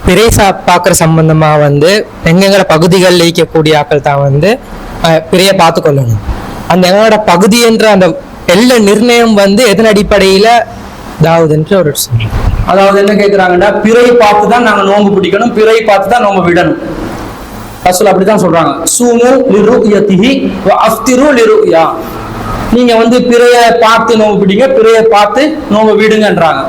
பிறை பார்க்குற சம்பந்தமாக எங்களோட பகுதிகளில் இருக்கக்கூடிய ஆக்கள் தான் பிறையை பார்த்து கொள்ளணும். அந்த எங்களோட பகுதி என்ற அந்த எல்லை நிர்ணயம் எதன் அடிப்படையில் தாவுதுன்ற ஒரு அதாவது என்ன கேட்குறாங்கன்னா, பிறை பார்த்து தான் நாங்கள் நோன்பு பிடிக்கணும், பிறை பார்த்து தான் நோன்பு விடணும். ரசூல் அப்படித்தான் சொல்றாங்க. சூமு லிருயதிஹி வ அஃப்திரு லிருயா. நீங்க பிறையை பார்த்து நோன்பு பிடிங்க, பிறையை பார்த்து நோன்பு விடுங்கன்றாங்க.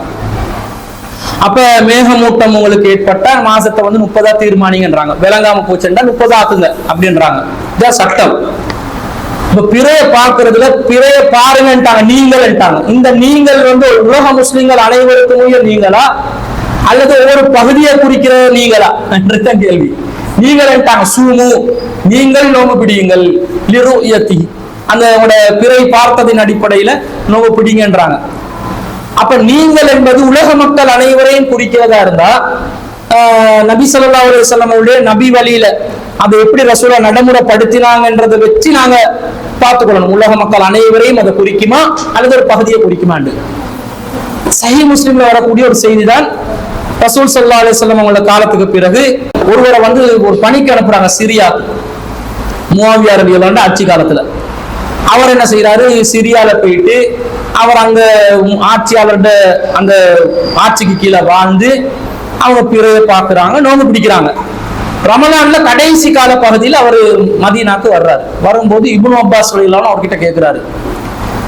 அப்ப மேகமூட்டம் உங்களுக்கு ஏற்பட்ட மாசத்தை 30 தீர்மானிங்கன்றாங்க. விளங்காம போச்சுன்னா 30 ஆக்குங்க அப்படின்றாங்க. இதான் சட்டம். இப்ப பிறைய பார்க்கறதுல பிறைய பாருங்கன்ட்டாங்க, நீங்கள்ட்டாங்க. இந்த நீங்கள் உலக முஸ்லிம்கள் அனைவருக்கும் நீங்களா அல்லது ஒவ்வொரு பகுதியை குறிக்கிற நீங்களா என்றுதான் கேள்வி. நீங்கள்ட்டாங்க. சூமு, நீங்கள் நோம்பு பிடியுங்கள், லிருயதி அந்த பிறை பார்த்ததின் அடிப்படையில நோம்பு பிடிங்கன்றாங்க. அப்ப நீங்கள் என்பது உலக மக்கள் அனைவரையும் குறிக்கிறதா இருந்தா நபி ஸல்லல்லாஹு அலைஹி வஸல்லம் அவருடைய நபி வழியில அதை எப்படி ரசூலா நடைமுறைப்படுத்தினாங்கன்றதை வச்சு நாங்க பார்த்துக்கொள்ளணும். உலக மக்கள் அனைவரையும் அதை குறிக்குமா அல்லது ஒரு பகுதியை குறிக்குமாண்டு. சஹீஹ் முஸ்லிம்ல வரக்கூடிய ஒரு செய்தி தான், ரசூல் ஸல்லல்லாஹு அலைஹி வஸல்லம் அவங்களோட காலத்துக்கு பிறகு ஒருவரை ஒரு பணிக்கு அனுப்புறாங்க சிரியா. முஆவியா ரலியல்லாஹு அன்ஹு ஆட்சி காலத்துல அவர் என்ன செய்யறாரு, சிரியால போயிட்டு அவர் அங்க ஆட்சியாளர்கிட்ட அந்த ஆட்சிக்கு கீழே வாழ்ந்து அவங்க பிறையை பார்க்கிறாங்க, நோன்பு பிடிக்கிறாங்க. ரமலான்ல கடைசி கால பகுதியில் அவர் மதீனாக்கு வர்றாரு. வரும்போது இப்னு அப்பாஸ் ரலியல்லாஹு அவர்கிட்ட கேட்கிறாரு,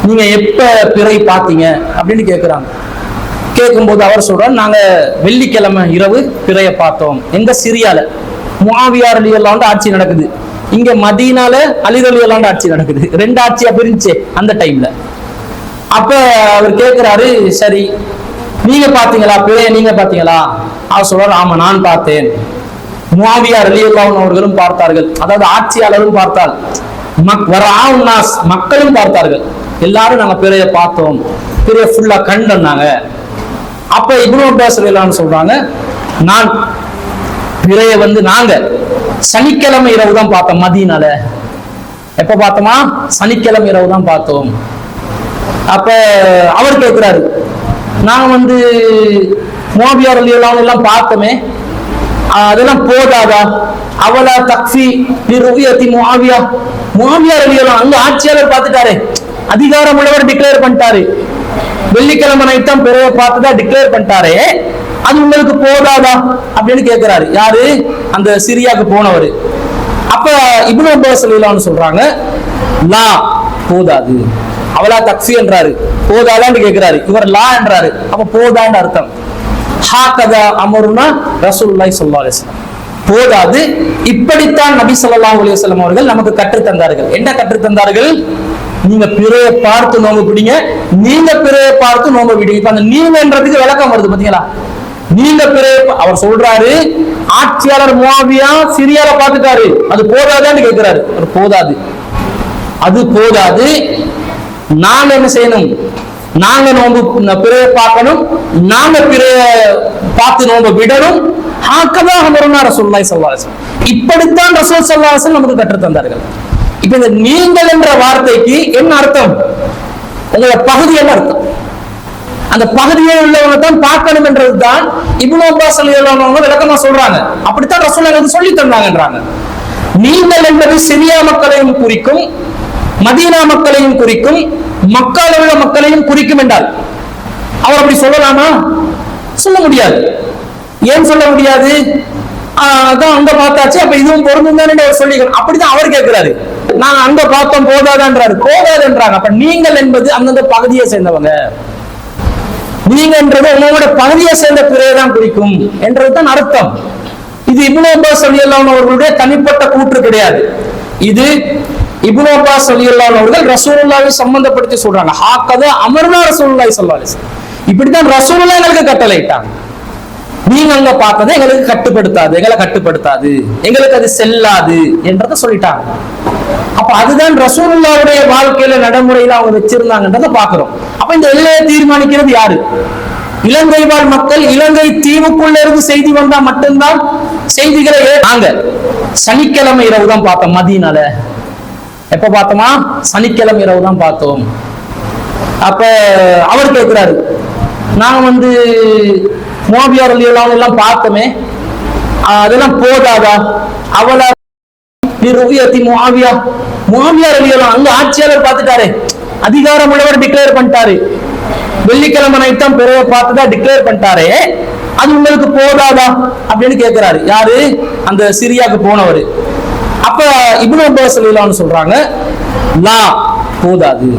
நீங்க எப்ப பிறை பார்த்தீங்க அப்படின்னு கேட்கிறாங்க. கேட்கும்போது அவர் சொல்றாரு, நாங்க வெள்ளிக்கிழமை இரவு பிறையை பார்த்தோம். எங்க சிரியால முஆவியா ரலியல்லாஹு ஆட்சி நடக்குது, இங்க மதீனால அலி ரலியல்லாஹு ஆட்சி நடக்குது. 2 ஆட்சியா பிரிஞ்சு அந்த டைம்ல. அப்ப அவர் கேட்கிறாரு, சரி நீங்க பாத்தீங்களா பிறைய, நீங்க பாத்தீங்களா? அவர் சொல்றாரு, ஆமா நான் பார்த்தேன். முஆவியா ரலியல்லாஹு அவர்களும் பார்த்தார்கள், அதாவது ஆட்சியாளரும் பார்த்தார், மக்களும் பார்த்தார்கள். எல்லாரும் நாங்க பிறைய பார்த்தோம், பிறைய ஃபுல்லா கண்டோம்னாங்க. அப்ப இப்னு அப்பாஸ் ரலியல்லாஹு சொல்றாங்க, நான் பிறைய நாங்க சனிக்கிழமை இரவு தான் பார்த்தோம் மதீனால. எப்ப பார்த்தோமா? சனிக்கிழமை இரவு தான் பார்த்தோம். அப்ப அவர் கேட்கிறாரு, நாங்க முஆவியா ரலியல்லாஹு எல்லாம் பார்த்தோமே, அதெல்லாம் போதாதா? அவலா தக்ஃபி லிருயதி முஆவியா. முஆவியா ரலியல்லாஹு அங்க ஆட்சியாளர் பார்த்துட்டாரு, அதிகாரம் உள்ளவர் டிக்ளேர் பண்ணிட்டாரு, வெள்ளிக்கிழமை நைட் தான் பிறைய பார்த்துதான் டிக்ளேர் பண்ணிட்டாரு, அது உங்களுக்கு போதாதா அப்படின்னு கேட்கிறாரு. யாரு? அந்த சிரியாவுக்கு போனவர். அப்ப இப்னு அப்பாஸ் ரலியல்லாஹு சொல்றாங்க, லா போதாது. அவலா தக்ஃபி என்றாரு, போதாதான்னு கேட்கிறாரு. இவர் லா என்றாரு, அப்ப போதான்னு அர்த்தம். ஹாகதா அமருனா ரசூலுல்லாஹி ஸல்லல்லாஹு அலைஹி வஸல்லம், போதாது, இப்படித்தான் நபி ஸல்லல்லாஹு அலைஹி வஸல்லம் அவர்கள் நமக்கு கற்றுத் தந்தார்கள். என்ன கற்றுத் தந்தார்கள்? நீங்க பிறையை பார்த்து நோம்பு பிடிங்க, நீங்க பிறையை பார்த்து நோம்பு பிடிங்க. இப்ப அந்த நீங்கன்றதுக்கு விளக்கம் வருது பாத்தீங்களா? நீங்க பிறையை அவர் சொல்றாரு, ஆட்சியாளர் முஆவியா சிரியால பார்த்துட்டாரு, அது போதாதான்னு கேட்கிறாரு. அது போதாது, அது போதாது. நாங்க என்ன செய்யணும்? நாங்க நோம்பு பிறையை பார்க்கணும், நாங்க பிறையை பார்த்து நோம்பு விடணும். ஹாக்கதாக அமருனா ரசூலுல்லாஹி ஸல்லல்லாஹு அலைஹி வஸல்லம், இப்படித்தான் ரசூல் ஸல்லல்லாஹு அலைஹி வஸல்லம் நமக்கு கற்றுத் தந்தார்கள். இப்ப இந்த நீங்கள் என்ற வார்த்தைக்கு என்ன அர்த்தம்? உங்களோட பகுதி என்ன அர்த்தம்? அந்த பகுதியை உள்ளவங்க தான் பார்க்கணும் என்றதுதான் இப்னு அப்பாஸ் ரலியல்லாஹு அன்ஹு விளக்கமா சொல்றாங்க. அப்படித்தான் ரசூல் எனக்கு சொல்லி தந்தாங்கன்றாங்க. நீங்கள் என்பது சிரியா மக்களையும் குறிக்கும், மதீனா மக்களையும் குறிக்கும், மக்கால உள்ள மக்களையும் குறிக்கும் என்றால் அவர் அப்படி சொல்லலாமா? சொல்ல முடியாது. ஏன் சொல்ல முடியாது? அதான் அங்க பார்த்தாச்சு, அப்ப இதுவும் பொருந்தும் தானே சொல்லிக்கணும். அப்படிதான் அவர் கேட்கிறாரு. நாங்க அங்க பார்த்தோம், போதாதான்றாரு, போதாதுன்றாங்க. அப்ப நீங்கள் என்பது அந்தந்த பகுதியை சேர்ந்தவங்க, நீங்கன்றது உங்களோட பகுதியை சேர்ந்த பிறையை தான் குறிக்கும் என்றதுதான் அர்த்தம். இது இப்னு அப்பாஸ் ரலியல்லாஹு அவர்களுடைய தனிப்பட்ட கூற்று கிடையாது. இது இப்னு அப்பாஸ் ரலியல்லாஹு அவர்கள் ரசூலுல்லாஹி சம்பந்தப்படுத்தி சொல்றாங்க. ஹாக்கதா அமர்னா ரசூலுல்லாஹி ஸல்லல்லாஹு அலைஹி வஸல்லம், இப்படித்தான் ரசூலுல்லாஹ் எங்களுக்கு கட்டளையிட்டாங்க. நீங்க அங்க பார்த்ததை எங்களுக்கு கட்டுப்படுத்தாது, எங்களை கட்டுப்படுத்தாது, எங்களுக்கு அது செல்லாது என்றதை சொல்லிட்டாங்க. அப்ப அதுதான் ரசூலுல்லாஹ்வுடைய வாழ்க்கையில நடைமுறையில அவங்க வச்சிருந்தாங்கன்றதை பாக்குறோம். அப்ப இந்த எல்லையை தீர்மானிக்கிறது யாரு? இலங்கை வாழ் மக்கள். இலங்கை தீவுக்குள்ள இருந்து செய்தி வந்தா மட்டும்தான் செய்திகளை நாங்க சனிக்கிழமை இரவு தான் பார்த்தோம் மதீனால. எப்ப பார்த்தோமா? சனிக்கிழமை இரவு தான் பார்த்தோம். அப்ப அவர் கேட்கிறாரு, நாங்க முஆவியா ரலியல்லாஹு அன்ஹு எல்லாம் பார்த்தோமே, அதெல்லாம் போதாதா? அவளா முஆவியா ரலியல்லாஹு அங்க ஆட்சியாளர் பார்த்துட்டாரு, அதிகாரம் உள்ளவர் டிக்ளேர் பண்ணிட்டாரு, வெள்ளிக்கிழமை நைட் தான் பிறைய பார்த்துதான் டிக்ளேர் பண்ணிட்டாரு, அது உங்களுக்கு போதாதா அப்படின்னு கேட்கிறாரு. யாரு? அந்த சிரியாவுக்கு போனவர். அப்ப இப்னு அப்பாஸ் ரலியல்லாஹு அன்ஹு சொல்றாங்க, லா, போதாது.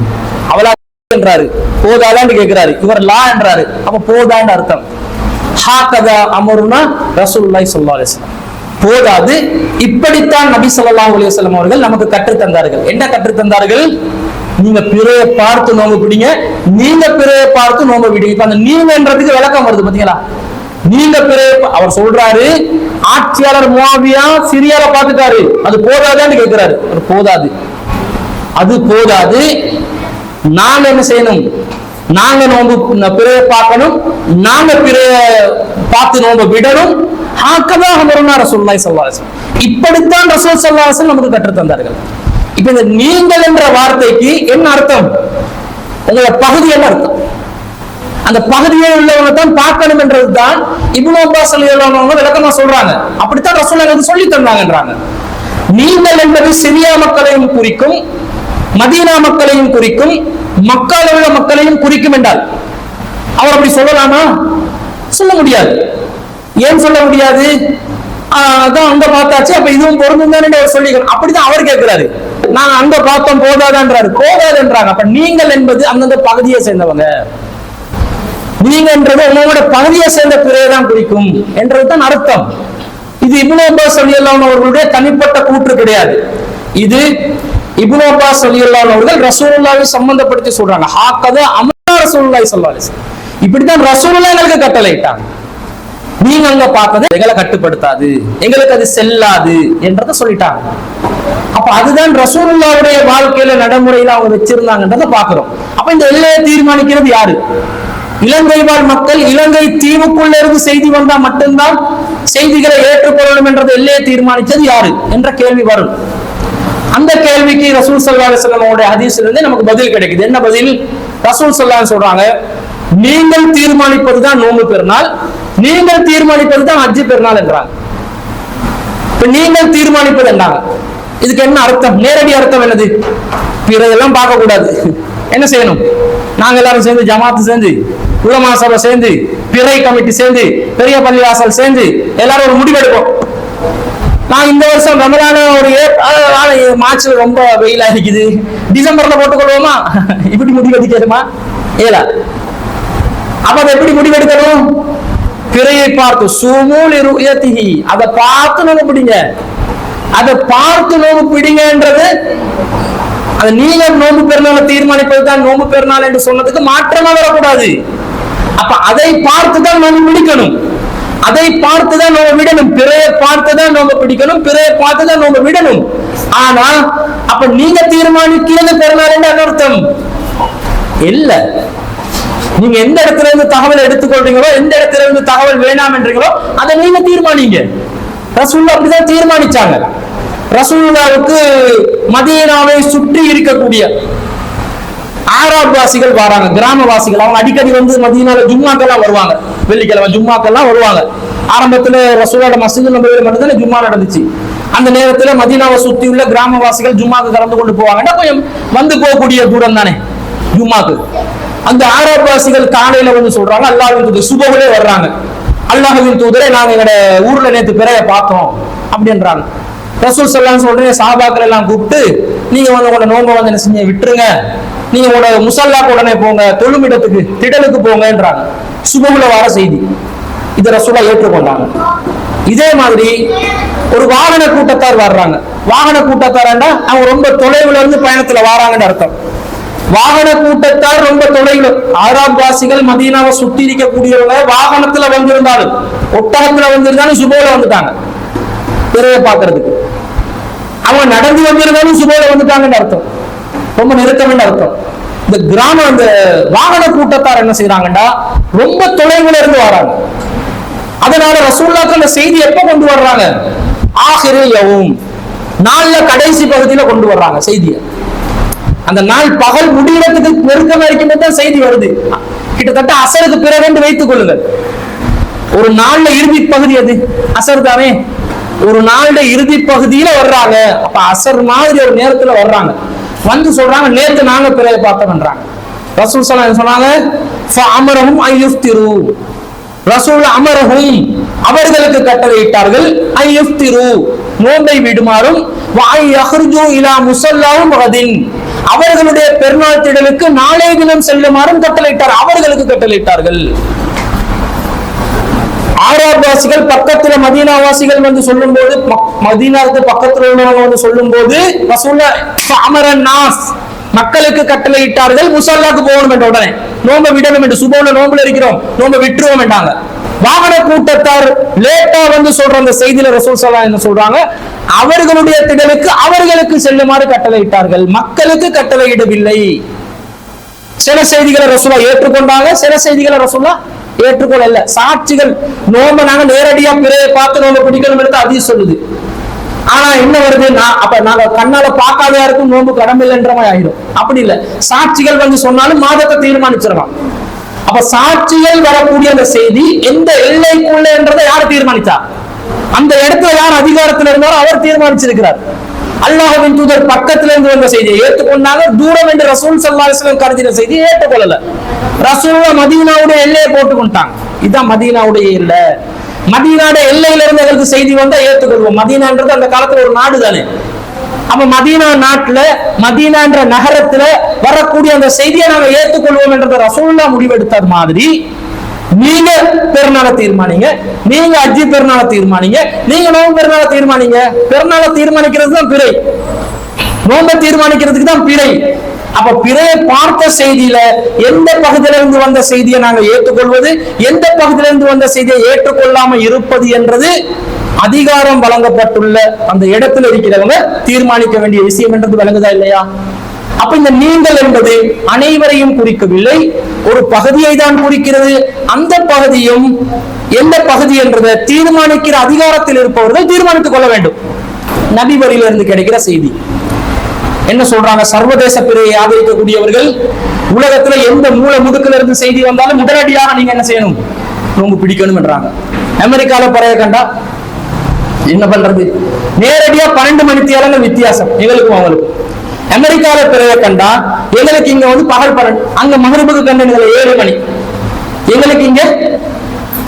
அவளா என்றாரு, போதாதான்னு கேட்கிறாரு. இவர் லா என்றாரு, அப்ப போதான்னு அர்த்தம். ஹாகதா அமருனா ரசூலுல்லாஹி ஸல்லல்லாஹு அலைஹி வஸல்லம், போதாது. இப்படித்தான் நபி ஸல்லல்லாஹு அலைஹி வஸல்லம் அவர்கள் நமக்கு கற்றுத் தந்தார்கள். என்ன கற்றுத் தந்தார்கள்? நீங்க பிறையை பார்த்து நோம்பு பிடிங்க, நீங்க பிறையை பார்த்து நோம்பு பிடிங்க. இப்ப அந்த நீங்கன்றதுக்கு விளக்கம் வருது பாத்தீங்களா? நீங்க பிறையை, அவர் சொல்றாரு, ஆட்சியாளர் முஆவியா சிரியால பார்த்துட்டாரு, அது போதாதான்னு கேட்கிறாரு. போதாது, அது போதாது. நாங்க என்ன செய்யணும்? நாங்க நோம்பு பிறையை பார்க்கணும், நாங்க பிறைய பார்த்து நோம்பு விடணும். ரசூலுல்லாஹி ஸல்லல்லாஹு அலைஹி வஸல்லம், இப்படித்தான் ரசூல் ஸல்லல்லாஹு அலைஹி வஸல்லம் நமக்கு கற்றுத் தந்தார்கள். இப்ப இந்த நீங்கள் என்ற வார்த்தைக்கு என்ன அர்த்தம்? உங்களோட பகுதி என்ன அர்த்தம்? அந்த பகுதியை உள்ளவங்க தான் பார்க்கணும் என்றதுதான் இப்னு அப்பாஸ் ரலியல்லாஹு அன்ஹு விளக்கமா சொல்றாங்க. அப்படித்தான் ரசூலுல்லாஹி எனக்கு சொல்லி தந்தாங்கன்றாங்க. நீங்கள் என்பது சிரியா மக்களையும் குறிக்கும், மதீனா மக்களையும் குறிக்கும், மக்கால உள்ள மக்களையும் குறிக்கும் என்றால் அவர் அப்படி சொல்லலாமா? சொல்ல முடியாது. ஏன் சொல்ல முடியாது? அதான் அங்க பார்த்தாச்சு, அப்ப இதுவும் பொருந்தும் தானே அவர் சொல்லிக்கணும். அப்படிதான் அவர் கேட்கிறாரு. நான் அங்க பார்த்தோம், போதாதான்றாரு, போதாதுன்றாங்க. அப்ப நீங்கள் என்பது அந்தந்த பகுதியை சேர்ந்தவங்க, நீங்கன்றது உங்களோட பகுதியை சேர்ந்த பிறையை தான் குறிக்கும் என்றதுதான் அர்த்தம். இது இப்னு அப்பாஸ் ரலியல்லாஹு அன்ஹு அவர்களுடைய தனிப்பட்ட கூற்று கிடையாது. இது இப்னு அப்பாஸ் ரலியல்லாஹு அன்ஹு அவர்கள் ரசூலுல்லாஹை சம்பந்தப்படுத்தி சொல்றாங்க. ஹாகதா அமர ரசூலுல்லாஹி ஸல்லல்லாஹு அலைஹி வஸல்லம், இப்படித்தான் ரசூலுல்லாஹ் எங்களுக்கு கட்டளையிட்டாங்க. நீங்க அங்க பார்த்தது எங்களை கட்டுப்படுத்தாது, எங்களுக்கு அது செல்லாது என்றதை சொல்லிட்டாங்க. அப்ப அதுதான் ரசூலுல்லாஹ்வுடைய வாழ்க்கையில நடைமுறையில அவங்க வச்சிருந்தாங்கன்றதை பாக்குறோம். அப்ப இந்த எல்லையை தீர்மானிக்கிறது யாரு? இலங்கை வாழ் மக்கள். இலங்கை தீவுக்குள்ள இருந்து செய்தி வந்தா மட்டும்தான் செய்திகளை ஏற்றுக்கொள்ளணும் என்றது எல்லையை தீர்மானிச்சது யாரு என்ற கேள்வி வரும். அந்த கேள்விக்கு ரசூல் ஸல்லல்லாஹு அலைஹி வஸல்லம் அவருடைய ஹதீஸ்ல இருந்து நமக்கு பதில் கிடைக்குது. என்ன பதில்? ரசூல் ஸல்லல்லாஹு அலைஹி வஸல்லம் சொல்றாங்க, நீங்கள் தீர்மானிப்பதுதான் நோன்பு பெருநாள், நீங்கள் தீர்மானிப்பதுதான் ஹஜ் பெருநாள் என்றாங்க. இப்ப நீங்கள் தீர்மானிப்பது என்றாங்க, இதுக்கு என்ன அர்த்தம்? நேரடி அர்த்தம் என்னது? பிறதெல்லாம் பார்க்க கூடாது. என்ன செய்யணும்? நாங்க எல்லாரும் சேர்ந்து, ஜமாத்து சேர்ந்து, உலமா சபை சேர்ந்து, பிறை கமிட்டி சேர்ந்து, பெரிய பள்ளிவாசல் சேர்ந்து எல்லாரும் ஒரு முடிவெடுப்போம். நான் இந்த வருஷம் ரமலான ஒரு மார்ச்ல ரொம்ப வெயிலா இருக்குது, டிசம்பர்ல போட்டுக்கொள்வோமா? இப்படி முடிவெடுக்கணுமா? ஏலா. அப்ப அதை எப்படி முடிவெடுக்கணும்? பிறையை பார்த்து சுமூல் ருயதிஹி, அதை பார்த்து நோம்பு பிடிங்க, அதை பார்த்து நோம்பு பிடிங்கன்றது அது நீங்க நோம்பு பெருநாளை தீர்மானிப்பது தான் நோம்பு பெருநாள் என்று சொன்னதுக்கு மாற்றமா வரக்கூடாது. அப்ப அதை பார்த்துதான் நோம்பு பிடிக்கணும், அதை பார்த்துதான் நோம்பு விடணும். பிறையை பார்த்துதான் நோம்பு பிடிக்கணும், பிறையை பார்த்துதான் நோம்பு விடணும். ஆனா அப்ப நீங்க தீர்மானிக்கிறது பெருநாள் என்று அர்த்தம் இல்ல. நீங்க எந்த இடத்துல இருந்து தகவல் எடுத்துக்கொள்றீங்களோ, எந்த இடத்துல இருந்து தகவல் வேணாம் என்றீங்களோ அதை நீங்க தீர்மானிங்க. ரசூலுல்லாஹ் அப்படிதான் தீர்மானிச்சாங்க. ரசூலுல்லாஹ்வுக்கு மதீனாவை சுற்றி இருக்கக்கூடிய ஆராப் வாசிகள் வராங்க, கிராமவாசிகள். அவங்க அடிக்கடி வந்து மதீனால ஜும்மாக்கெல்லாம் வருவாங்க, வெள்ளிக்கிழமை ஜும்மாக்கெல்லாம் வருவாங்க. ஆரம்பத்துல ரசூலுல்லாஹ் மஸ்ஜிதுல் நபவியில மட்டும்தான் ஜும்மா நடந்துச்சு. அந்த நேரத்துல மதீனாவை சுத்தி உள்ள கிராமவாசிகள் ஜும்மாக்கு கலந்து கொண்டு போவாங்கன்னா கொஞ்சம் வந்து போகக்கூடிய தூரம் தானே ஜும்மாக்கு. அந்த ஆராப் வாசிகள் காலையில வந்து சொல்றாங்க, அல்லாஹ்வின் தூதர் சுபஹுலே வர்றாங்க, அல்லாஹ்வின் தூதரை நாங்க எங்க ஊர்ல நேத்து பிறைய பார்த்தோம் அப்படின்றாங்க. ரசூல் ஸல்லல்லாஹு அலைஹி வஸல்லம் சஹாபாக்கள் எல்லாம் கூப்பிட்டு, நீங்க வந்து உங்களோட நோன்பை வந்து என்ன செஞ்சு விட்டுருங்க, நீங்க உங்களோட முஸல்லாக்கு உடனே போங்க, தொழுமிடத்துக்கு திடலுக்கு போங்கன்றாங்க. சுபஹுல வர செய்தி இதை ரசூலுல்லாஹ் ஏற்றுக்கொண்டாங்க. இதே மாதிரி ஒரு வாகன கூட்டத்தார் வர்றாங்க. வாகன கூட்டத்தாரண்டா அவங்க ரொம்ப தொலைவுல இருந்து பயணத்துல வராங்கன்னு அர்த்தம். வாகன கூட்டத்தார் ரொம்ப தொலைவில், ஆராப் வாசிகள் மதீனாவை சுத்தி இருக்கக்கூடியவங்க வாகனத்துல வந்திருந்தாலும், ஒட்டகத்துல வந்திருந்தாலும் சுபோல வந்துட்டாங்க பிறைய பாக்குறதுக்கு. அவங்க நடந்து வந்திருந்தாலும் சுபோல வந்துட்டாங்கன்னு அர்த்தம், ரொம்ப நெருக்கம்னு அர்த்தம். இந்த கிராமம், இந்த வாகன கூட்டத்தார் என்ன செய்யறாங்கன்னா ரொம்ப தொலைவுல இருந்து வராங்க. அதனால ரசூலுல்லாஹ் அந்த செய்தி எப்ப கொண்டு வர்றாங்க? ஆகிரில் யௌம், நாள்ல கடைசி பகுதியில கொண்டு வர்றாங்க செய்தியை. அந்த நாள் பகல் முடிகிறதுக்கு நெருக்கமா இருக்கின்றது தான் செய்தி வருது. கிட்டத்தட்ட அசருக்கு பிறகு வைத்துக் கொள்ளுங்கள். ஒரு நாள்ல இறுதி பகுதி அது அசர் தானே. ஒரு நாள்ல இறுதி பகுதியில வர்றாங்க. அப்ப அசர் மாதிரி ஒரு நேரத்துல வர்றாங்க, வந்து சொல்றாங்க நேத்து நாங்க பிறையை பார்த்தோம்ன்றாங்க. ரசூல் ஸல்லல்லாஹு அலைஹி சொன்னாங்க ஃபஅமரஹும் அய்யுஃப்திரு. ரசூல் அமரஹும் அவர்களுக்கு கட்டளையிட்டார்கள் அய்யுஃப்திரு நோன்பை விடுமாறும் வஅய்யஹ்ருஜு இலா முஸல்லாஹும் கதின் அவர்களுடைய பெருநாள் திடலுக்கு நாளைய தினம் செல்லுமாறும் கட்டளையிட்டார். அவர்களுக்கு கட்டளையிட்டார்கள். ஆராபாசிகள் பக்கத்துல மதீனாவாசிகள் வந்து சொல்லும் போது, மதீனாவுக்கு பக்கத்துல உள்ளவங்க வந்து சொல்லும் போது மக்களுக்கு கட்டளையிட்டார்கள் முசல்லாக்கு போகணும் என்ற உடனே நோம்ப விடணும் என்று. சுபோல நோம்புல இருக்கிறோம், நோம்ப விட்டுருவோம் என்றாங்க. வாகன கூட்டத்தார் லேட்டா வந்து சொல்ற அந்த செய்தியில ரசூல் ஸல்லல்லாஹு அலைஹி சொல்றாங்க அவர்களுடைய திடலுக்கு அவர்களுக்கு செல்லுமாறு கட்டளையிட்டார்கள், மக்களுக்கு கட்டளையிடவில்லை. சில செய்திகளை ரசூலா ஏற்றுக்கொண்டாங்க, சில செய்திகளை ரசூலா ஏற்றுக்கொள்ள. சாட்சிகள் நோம்ப நாங்க நேரடியா பிறையை பார்த்து நோம்ப பிடிக்கணும் எடுத்து அதிகம் சொல்லுது. ஆனா என்ன வருது, அப்ப நாங்க கண்ணால பார்க்காத யாருக்கும் நோம்பு கடமை இல்லைன்ற மாதிரி ஆயிடும். அப்படி இல்ல, சாட்சிகள் வந்து சொன்னாலும் மாதத்தை தீர்மானிச்சிடலாம். அப்ப சாட்சிகள் வரக்கூடிய அந்த செய்தி எந்த எல்லைக்குள்ள என்றதை யார் தீர்மானிச்சா, அந்த இடத்துல யார் அதிகாரத்தில் இருந்தாலும் அவர் தீர்மானிச்சிருக்கிறார். அல்லாஹ்வின் தூதர் பக்கத்துல இருந்து வந்த செய்தியை ஏற்றுக்கொண்டாங்க, தூரம் என்று ரசூல் ஸல்லல்லாஹு அலைஹி வஸல்லம் கருதின செய்தியை ஏற்றுக்கொள்ளல. ரசூல் மதீனாவுடைய எல்லையை போட்டுக்கொண்டாங்க. இதுதான் மதீனாவுடைய எல்லை. மதீனாவுடைய எல்லையில இருந்து எங்களுக்கு செய்தி வந்தா ஏற்றுக்கொள்வோம். மதீனான்றது அந்த காலத்துல ஒரு நாடு தானே. அப்ப மதீனா நாட்டுல மதீனா என்ற நகரத்துல வரக்கூடிய அந்த செய்தியை நாங்க ஏற்றுக்கொள்வோம் என்றதை ரசூலுல்லாஹ் முடிவெடுத்தது மாதிரி நீங்க பெருநாளை தீர்மானிங்க, நீங்க அஜி பெருநாளை தீர்மானிங்க, நீங்க நோம்பு பெருநாளை தீர்மானிங்க. பெருநாளை தீர்மானிக்கிறது தான் பிறை, நோம்பை தீர்மானிக்கிறதுக்கு தான் பிறை. அப்ப பிறையை பார்த்த செய்தியில எந்த பகுதியில இருந்து வந்த செய்தியை நாங்க ஏற்றுக்கொள்வது, எந்த பகுதியில இருந்து வந்த செய்தியை ஏற்றுக்கொள்ளாம இருப்பது என்றது அதிகாரம் வழங்கப்பட்டுள்ள அந்த இடத்துல இருக்கிறவங்க தீர்மானிக்க வேண்டிய விஷயம் என்றது விளங்குதா இல்லையா? அப்ப இந்த நீங்கள் என்பது அனைவரையும் குறிக்கவில்லை, ஒரு பகுதியை தான் குறிக்கிறது. அந்த பகுதியும் எந்த பகுதி என்றதை தீர்மானிக்கிற அதிகாரத்தில் இருப்பவர்கள் தீர்மானித்துக் கொள்ள வேண்டும். நபி வழியிலிருந்து கிடைக்கிற செய்தி என்ன சொல்றாங்க, சர்வதேச பிறையை ஆதரிக்கக்கூடியவர்கள் உலகத்துல எந்த மூல முடுக்குல இருந்து செய்தி வந்தாலும் உடனடியாக நீங்க என்ன செய்யணும், நோன்பு பிடிக்கணும் என்றாங்க. அமெரிக்கால பிறையை கண்டா என்ன பண்றது, நேரடியா 12 மணி நேரம் வித்தியாசம் எங்களுக்கும் அவங்களுக்கும். அமெரிக்கால பிறையை கண்டா எங்களுக்கு இங்க வந்து பகல் 12, அங்க மகரிபுக்கு கண்ட 7 மணி, எங்களுக்கு இங்க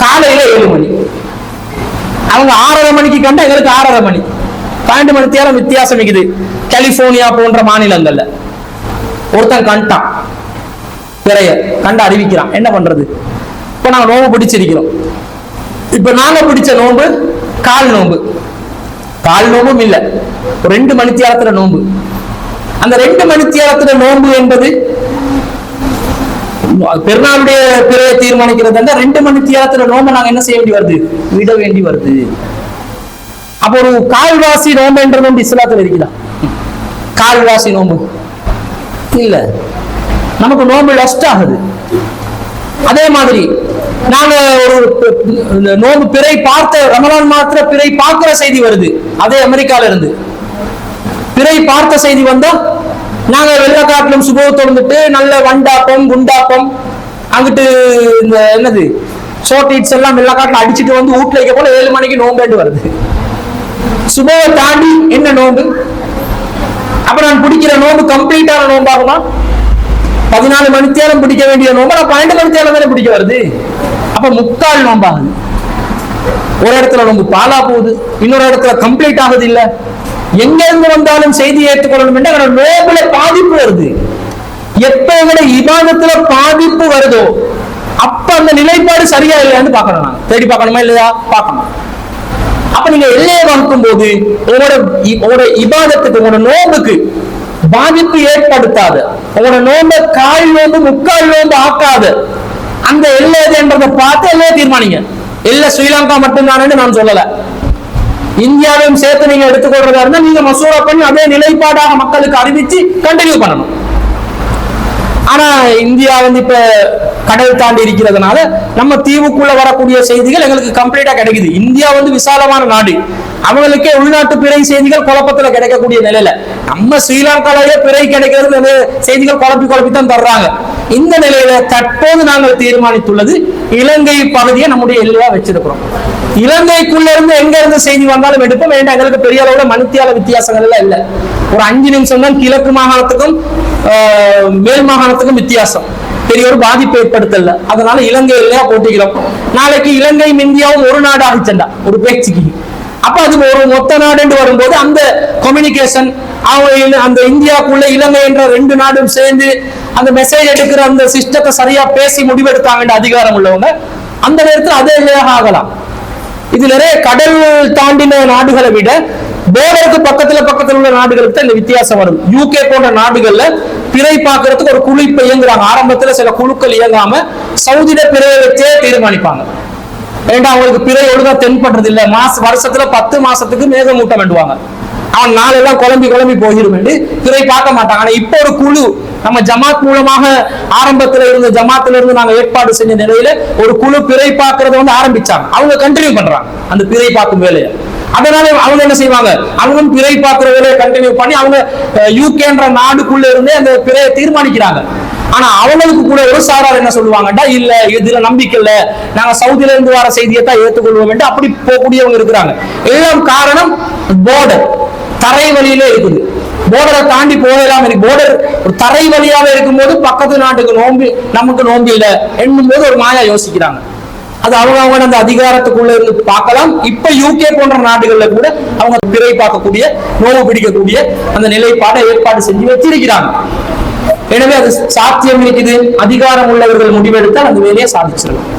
காலையில 7 மணி. அவங்க 6:30 மணிக்கு கண்டா எங்களுக்கு 6:30 மணி, 12 மணி நேரம் வித்தியாசம் இருக்குது. கலிபோர்னியா போன்ற மாநிலங்கள்ல ஒருத்தன் கண்டான் பிறைய கண்டு அறிவிக்கிறான், என்ன பண்றது? இப்ப நாங்க நோம்பு பிடிச்சிருக்கிறோம். இப்ப நாங்க பிடிச்ச நோம்பு கால் நோம்பு, கால் நோம்பும் இல்ல, 2 மணி நேரத்துல நோம்பு. அந்த 2 மணி நேரத்துல நோம்பு என்பது பெருநாளுடைய பிறையை தீர்மானிக்கிறது. அந்த 2 மணி நேரத்துல நோம்பு நாங்க என்ன செய்ய வேண்டி வருது, விட வேண்டி வருது. அப்ப ஒரு கால்வாசி நோம்பு என்ற நோம்பு இஸ்லாத்துல இருக்குதா? கால்வாசி நோம்பு இல்ல, நமக்கு நோம்பு லஸ்ட் ஆகுது. அதே மாதிரி நாங்க ஒரு நோம்பு பிறை பார்த்த ரமலான் மாத்திர பிறை பார்க்கிற செய்தி வருது, அதே அமெரிக்கால இருந்து பிறை பார்த்த செய்தி வந்தா நாங்க வெள்ளக்காட்டிலும் சுபோ தொடர்ந்துட்டு நல்ல வண்டாப்பம் குண்டாப்பம் அங்கிட்டு இந்த என்னது ஷோர்ட் எல்லாம் வெள்ளக்காட்டில் அடிச்சுட்டு வந்து வீட்டுல வைக்க போல 7 மணிக்கு நோம்பு வருது. சுபோவை தாண்டி என்ன நோம்பு? அப்ப நான் பிடிக்கிற நோம்பு கம்ப்ளீட்டான நோம்பாகுமா? 14 மணி நேரம் பிடிக்க வேண்டிய நோம்பு நான் 12 மணி நேரம் தானே பிடிக்க வருது. அப்ப முக்கால் நோம்பாகுது. ஒரு இடத்துல நோம்பு பாலா போகுது, இன்னொரு இடத்துல கம்ப்ளீட் ஆகுது. இல்ல, எங்க இருந்து வந்தாலும் செய்தி ஏற்றுக்கொள்ளணும் என்று நோம்புல பாதிப்பு வருது. எப்ப எங்களை இபாதத்துல பாதிப்பு வருதோ அப்ப அந்த நிலைப்பாடு சரியா இல்லையான்னு பார்க்கணும். நாங்க தேடி பார்க்கணுமா இல்லையா? பார்க்கணும். அப்ப நீங்க எல்லையை வகுக்கும் போது உங்களோட இபாதத்துக்கு உங்களோட நோம்புக்கு பாதிப்பு ஏற்படுத்தாது, உங்களோட நோம்ப கால் நோம்பு முக்கால் நோம்பு ஆக்காது அந்த எல்லை என்றதை பார்த்து எல்லையை தீர்மானிங்க. எல்லை ஸ்ரீலங்கா மட்டும்தானு நான் சொல்லல, இந்தியாவையும் சேர்த்து நீங்க எடுத்துக்கொள்றதா இருந்தா நீங்க மசூரா பண்ணி அதே நிலைப்பாடாக மக்களுக்கு அறிவிச்சு கண்டினியூ பண்ணணும். ஆனா இந்தியா வந்து இப்ப கடல் தாண்டி இருக்கிறதுனால நம்ம தீவுக்குள்ள வரக்கூடிய செய்திகள் எங்களுக்கு கம்ப்ளீட்டா கிடைக்குது. இந்தியா வந்து விசாலமான நாடு, அவங்களுக்கே உள்நாட்டு பிறை செய்திகள் குழப்பத்துல கிடைக்கக்கூடிய நிலையில நம்ம ஸ்ரீலங்காலேயே பிறை கிடைக்கிறது செய்திகள் குழப்பி தான் தர்றாங்க. இந்த நிலையில தற்போது நாங்கள் தீர்மானித்துள்ளது இலங்கை பகுதியை நம்முடைய எல்லையா வச்சிருக்கிறோம். இலங்கைக்குள்ள இருந்து எங்க இருந்து செய்தி வந்தாலும் எடுப்போம். வேண்டாம், எங்களுக்கு பெரிய அளவுல மணித்தியால வித்தியாசங்கள் எல்லாம் இல்லை. ஒரு 5 நிமிஷம் தான் கிழக்கு மாகாணத்துக்கும் மேல் மாகாணத்துக்கும் வித்தியாசம், பெரிய ஒரு பாதிப்பு ஏற்படுத்தல. அதனால இலங்கை எல்லையா போட்டிக்கிறோம். நாளைக்கு இலங்கையும் இந்தியாவும் ஒரு நாடு ஆகிச்சண்டா ஒரு பேச்சுக்கு, அப்ப அது ஒரு மொத்த நாடு வரும்போது அந்த கம்யூனிகேஷன் அந்த இந்தியாவுக்குள்ள இலங்கை என்ற 2 நாடும் சேர்ந்து அந்த மெசேஜ் எடுக்கிற அந்த சிஸ்டத்தை சரியா பேசி முடிவெடுத்தாங்க அதிகாரம் உள்ளவங்க, அந்த நேரத்தில் அதே இல்லையாக ஆகலாம். இது நிறைய கடல் தாண்டின நாடுகளை விட போர்டருக்கு பக்கத்துல உள்ள நாடுகளுக்கு தான் இந்த வித்தியாசம் வரும். யூகே போன்ற நாடுகள்ல பிறை பார்க்கறதுக்கு ஒரு குழு இப்ப இயங்குறாங்க. ஆரம்பத்துல சில குழுக்கள் இயங்காம சவுதியில பிறையை வச்சே தீர்மானிப்பாங்க. ஏண்டா அவங்களுக்கு பிறை ஒழுங்கா தென்படுறது இல்ல, வருஷத்துல 10 மாசத்துக்கு மேகமூட்டம் வேண்டுவாங்க, அவன் நாளெல்லாம் குழம்பி போயிரும் என்று பிறை பார்க்க மாட்டாங்க. ஆனா இப்ப ஒரு குழு நம்ம ஜமாத் மூலமாக ஆரம்பத்துல இருந்த ஜமாத்துல இருந்து நாங்க ஏற்பாடு செஞ்ச நிலையில ஒரு குழு பிறை பார்க்கறத வந்து ஆரம்பிச்சாங்க. அவங்க கண்டினியூ பண்றாங்க அந்த பிறை பார்க்கும் வேலையை. அதனால அவங்க என்ன செய்வாங்க, அவங்களும் பிறை பார்க்கிற வேலையை கண்டினியூ பண்ணி அவங்க யூகேன்ற நாடுக்குள்ள இருந்தே அந்த பிறையை தீர்மானிக்கிறாங்க. ஆனா அவங்களுக்கு கூட ஒரு சாரார் என்ன சொல்லுவாங்கடா, இல்ல இதுல நம்பிக்கை இல்ல, நாங்க சவுதியில இருந்து வர செய்தியை தான் ஏற்றுக்கொள்வோம் என்று அப்படி போகக்கூடியவங்க இருக்கிறாங்க. எல்லாம் காரணம் போர்டர் தரை வழியில இருக்குது. போர்டரை தாண்டி போகலாம். போர்டர் ஒரு தரை வழியாவே இருக்கும்போது பக்கத்து நாட்டுக்கு நோம்பி நமக்கு நோம்பி இல்லை என்னும் போது ஒரு மாயா யோசிக்கிறாங்க. அது அவங்க அந்த அதிகாரத்துக்குள்ள இருந்து பார்க்கலாம். இப்ப யூகே போன்ற நாடுகள்ல கூட அவங்க பிறை பார்க்கக்கூடிய நோவு பிடிக்கக்கூடிய அந்த நிலைப்பாடை ஏற்பாடு செஞ்சு வச்சிருக்கிறாங்க. எனவே அது சாத்தியம் இருக்குது. அதிகாரம் உள்ளவர்கள் முடிவெடுத்தால் அந்த வேலையை சாதிச்சிடலாம்.